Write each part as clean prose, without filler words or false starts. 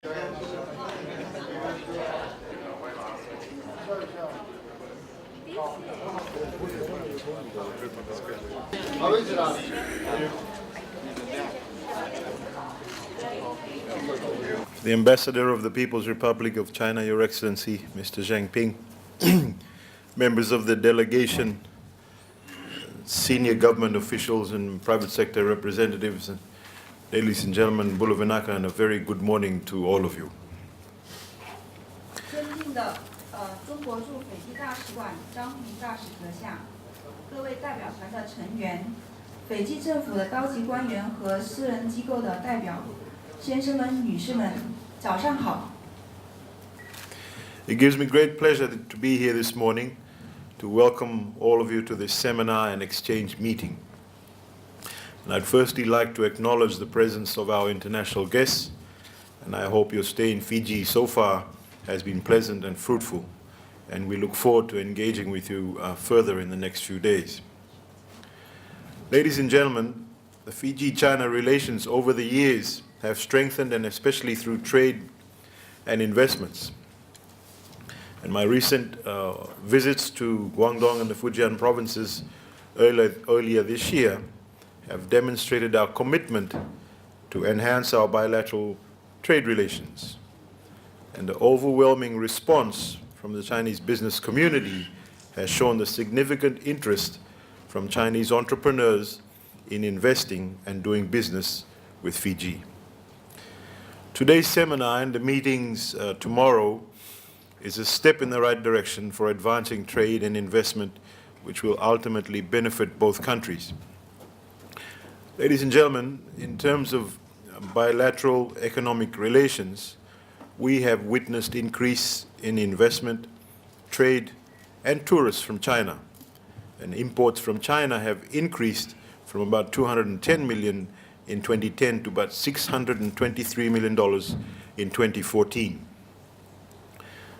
The Ambassador of the People's Republic of China, Your Excellency, Mr. Zhang Ping, members of the delegation, senior government officials and private sector representatives, and ladies and gentlemen, Bulavinaka, and a very good morning to all of you. 尊敬的中国驻斐济大使馆张平大使阁下，各位代表团的成员，斐济政府的高级官员和私人机构的代表，先生们、女士们，早上好。 It gives me great pleasure to be here this morning to welcome all of you to this seminar and exchange meeting. And I'd firstly like to acknowledge the presence of our international guests, and I hope your stay in Fiji so far has been pleasant and fruitful, and we look forward to engaging with you further in the next few days. Ladies and gentlemen, the Fiji-China relations over the years have strengthened, and especially through trade and investments. And my recent visits to Guangdong and the Fujian provinces earlier this year have demonstrated our commitment to enhance our bilateral trade relations. And the overwhelming response from the Chinese business community has shown the significant interest from Chinese entrepreneurs in investing and doing business with Fiji. Today's seminar and the meetings tomorrow is a step in the right direction for advancing trade and investment, which will ultimately benefit both countries. Ladies and gentlemen, in terms of bilateral economic relations, we have witnessed increase in investment, trade, and tourists from China. And imports from China have increased from about 210 million in 2010 to about $623 million in 2014.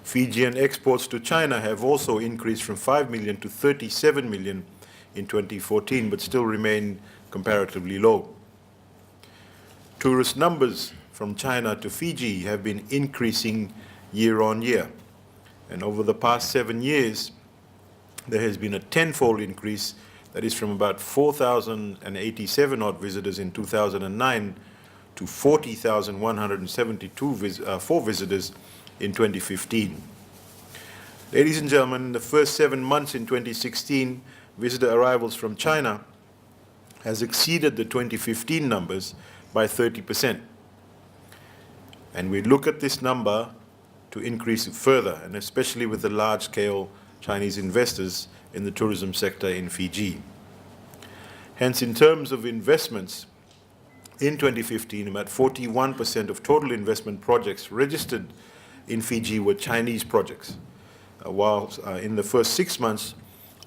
Fijian exports to China have also increased from 5 million to 37 million in 2014, but still remain comparatively low. Tourist numbers from China to Fiji have been increasing year on year. And over the past 7 years, there has been a tenfold increase, that is from about 4,087 odd visitors in 2009 to 40,174 visitors in 2015. Ladies and gentlemen, in the first 7 months in 2016, visitor arrivals from China has exceeded the 2015 numbers by 30%. And we look at this number to increase it further, and especially with the large-scale Chinese investors in the tourism sector in Fiji. Hence, in terms of investments, in 2015, about 41% of total investment projects registered in Fiji were Chinese projects, while in the first 6 months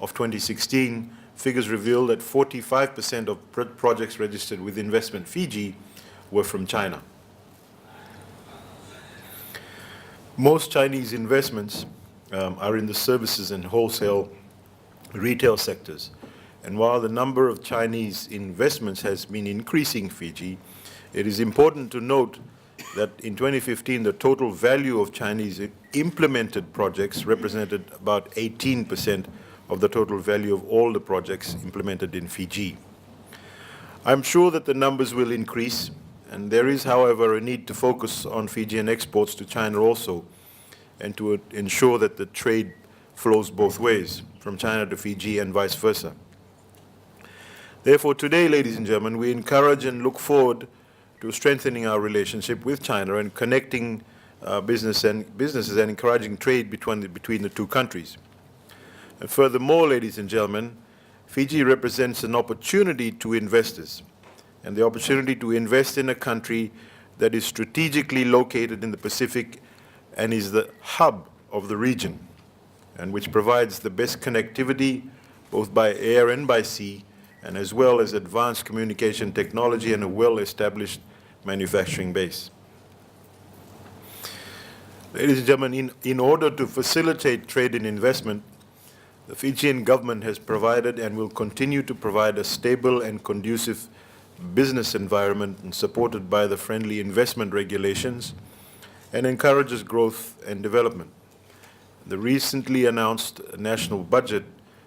of 2016, figures reveal that 45% of projects registered with Investment Fiji were from China. Most Chinese investments are in the services and wholesale retail sectors. And while the number of Chinese investments has been increasing in Fiji, it is important to note that in 2015, the total value of Chinese implemented projects represented about 18% of the total value of all the projects implemented in Fiji. I'm sure that the numbers will increase, and there is, however, a need to focus on Fijian exports to China also, and to ensure that the trade flows both ways, from China to Fiji and vice versa. Therefore, today, ladies and gentlemen, we encourage and look forward to strengthening our relationship with China and connecting businesses and encouraging trade between the two countries. And furthermore, ladies and gentlemen, Fiji represents an opportunity to investors, and the opportunity to invest in a country that is strategically located in the Pacific and is the hub of the region, and which provides the best connectivity both by air and by sea, and as well as advanced communication technology and a well-established manufacturing base. Ladies and gentlemen, in order to facilitate trade and investment, the Fijian government has provided and will continue to provide a stable and conducive business environment, and supported by the friendly investment regulations, and encourages growth and development. The recently announced national budget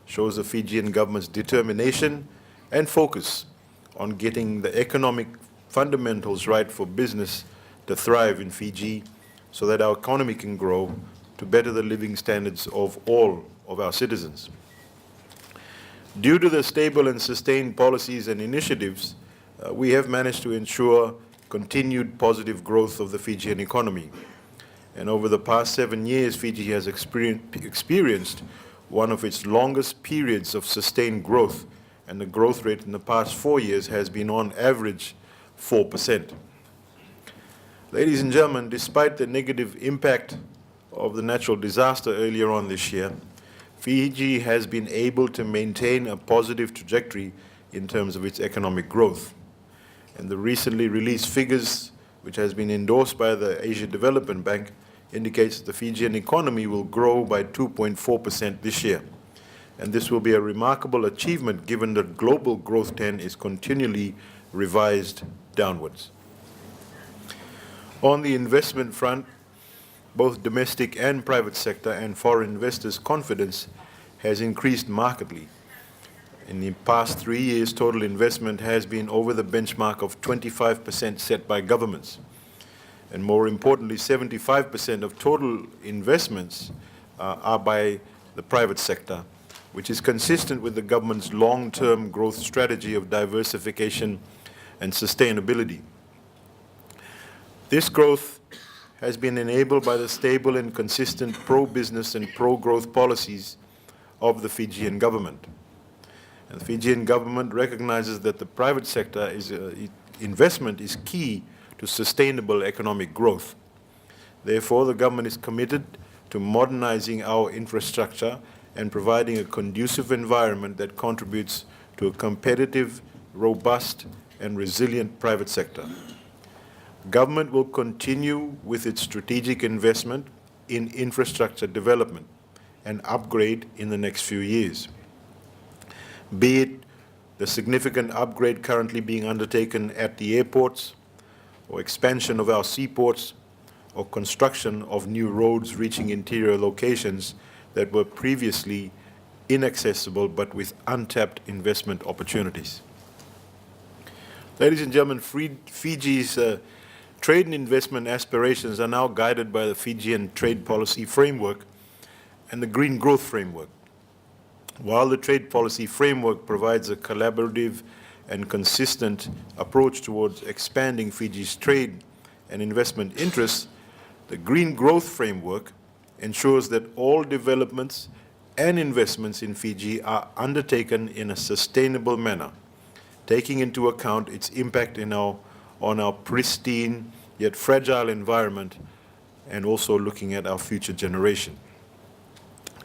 shows the Fijian government's determination and focus on getting the economic fundamentals right for business to thrive in Fiji so that our economy can grow to better the living standards of all of our citizens. Due to the stable and sustained policies and initiatives, we have managed to ensure continued positive growth of the Fijian economy. And over the past 7 years, Fiji has experienced one of its longest periods of sustained growth, and the growth rate in the past 4 years has been on average 4%. Ladies and gentlemen, despite the negative impact of the natural disaster earlier on this year, Fiji has been able to maintain a positive trajectory in terms of its economic growth. And the recently released figures, which has been endorsed by the Asia Development Bank, indicates that the Fijian economy will grow by 2.4% this year. And this will be a remarkable achievement given that global growth trend is continually revised downwards. On the investment front, both domestic and private sector and foreign investors' confidence has increased markedly. In the past 3 years, total investment has been over the benchmark of 25% set by governments. And more importantly, 75% of total investments are by the private sector, which is consistent with the government's long-term growth strategy of diversification and sustainability. This growth has been enabled by the stable and consistent pro-business and pro-growth policies of the Fijian government. And the Fijian government recognizes that the private sector investment is key to sustainable economic growth. Therefore, the government is committed to modernizing our infrastructure and providing a conducive environment that contributes to a competitive, robust, and resilient private sector. Government will continue with its strategic investment in infrastructure development and upgrade in the next few years, be it the significant upgrade currently being undertaken at the airports, or expansion of our seaports, or construction of new roads reaching interior locations that were previously inaccessible but with untapped investment opportunities. Ladies and gentlemen, Fiji's trade and investment aspirations are now guided by the Fijian Trade Policy Framework and the Green Growth Framework. While the Trade Policy Framework provides a collaborative and consistent approach towards expanding Fiji's trade and investment interests, the Green Growth Framework ensures that all developments and investments in Fiji are undertaken in a sustainable manner, taking into account its impact on our pristine yet fragile environment, and also looking at our future generation.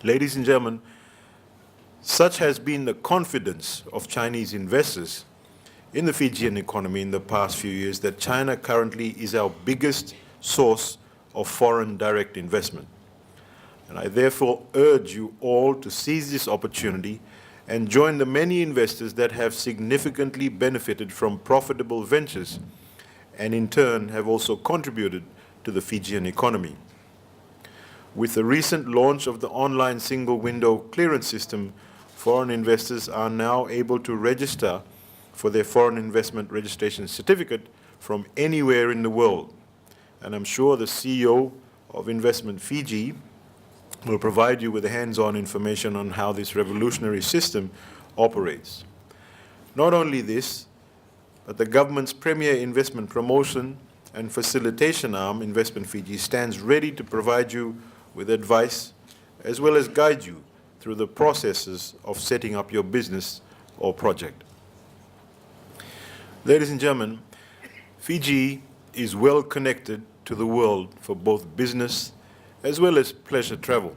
Ladies and gentlemen, such has been the confidence of Chinese investors in the Fijian economy in the past few years that China currently is our biggest source of foreign direct investment. And I therefore urge you all to seize this opportunity and join the many investors that have significantly benefited from profitable ventures and in turn have also contributed to the Fijian economy. With the recent launch of the online single window clearance system, foreign investors are now able to register for their foreign investment registration certificate from anywhere in the world. And I'm sure the CEO of Investment Fiji will provide you with hands-on information on how this revolutionary system operates. Not only this, but the government's premier investment promotion and facilitation arm, Investment Fiji, stands ready to provide you with advice as well as guide you through the processes of setting up your business or project. Ladies and gentlemen, Fiji is well connected to the world for both business as well as pleasure travel.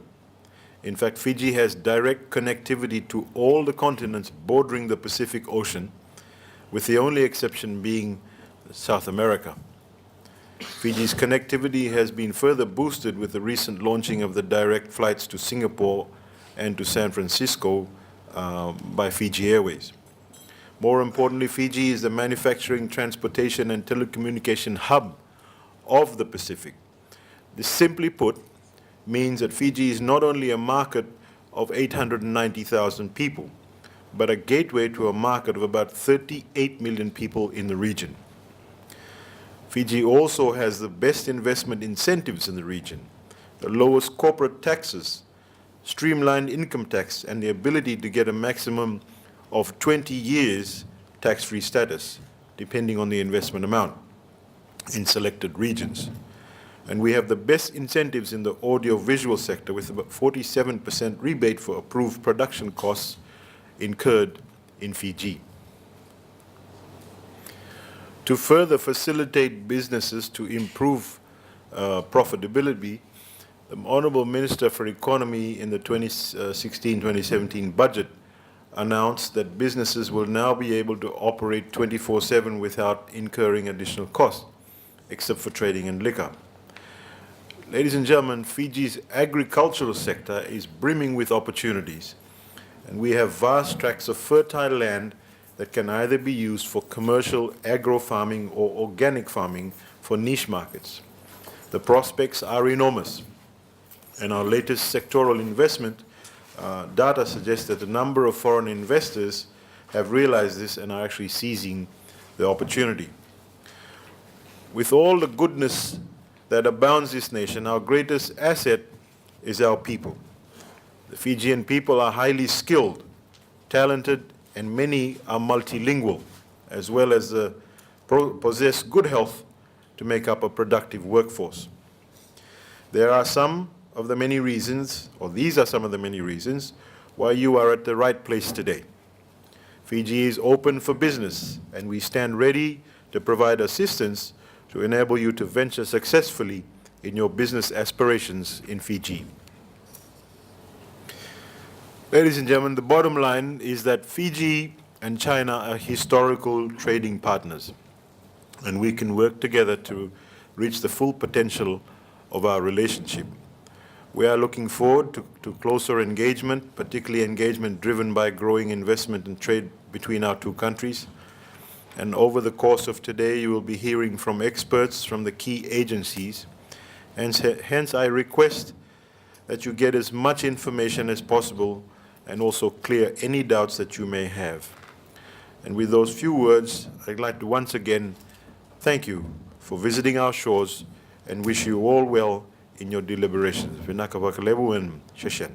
In fact, Fiji has direct connectivity to all the continents bordering the Pacific Ocean, with the only exception being South America. Fiji's connectivity has been further boosted with the recent launching of the direct flights to Singapore and to San Francisco by Fiji Airways. More importantly, Fiji is the manufacturing, transportation, and telecommunication hub of the Pacific. This, simply put, means that Fiji is not only a market of 890,000 people, but a gateway to a market of about 38 million people in the region. Fiji also has the best investment incentives in the region, the lowest corporate taxes, streamlined income tax, and the ability to get a maximum of 20 years tax-free status, depending on the investment amount in selected regions. And we have the best incentives in the audio-visual sector, with about 47% rebate for approved production costs incurred in Fiji. To further facilitate businesses to improve profitability, the Honourable Minister for Economy in the 2016-2017 budget announced that businesses will now be able to operate 24/7 without incurring additional costs, except for trading in liquor. Ladies and gentlemen, Fiji's agricultural sector is brimming with opportunities, and we have vast tracts of fertile land that can either be used for commercial agro-farming or organic farming for niche markets. The prospects are enormous, and our latest sectoral investment data suggests that a number of foreign investors have realized this and are actually seizing the opportunity. With all the goodness that abounds this nation, our greatest asset is our people. The Fijian people are highly skilled, talented, and many are multilingual, as well as possess good health to make up a productive workforce. There are some of the many reasons, or these are some of the many reasons, why you are at the right place today. Fiji is open for business, and we stand ready to provide assistance to enable you to venture successfully in your business aspirations in Fiji. Ladies and gentlemen, the bottom line is that Fiji and China are historical trading partners, and we can work together to reach the full potential of our relationship. We are looking forward to closer engagement, particularly engagement driven by growing investment and trade between our two countries. And over the course of today, you will be hearing from experts from the key agencies. And hence, I request that you get as much information as possible and also clear any doubts that you may have. And with those few words, I'd like to once again thank you for visiting our shores and wish you all well in your deliberations. Vinaka Wakalebu and Sheshen.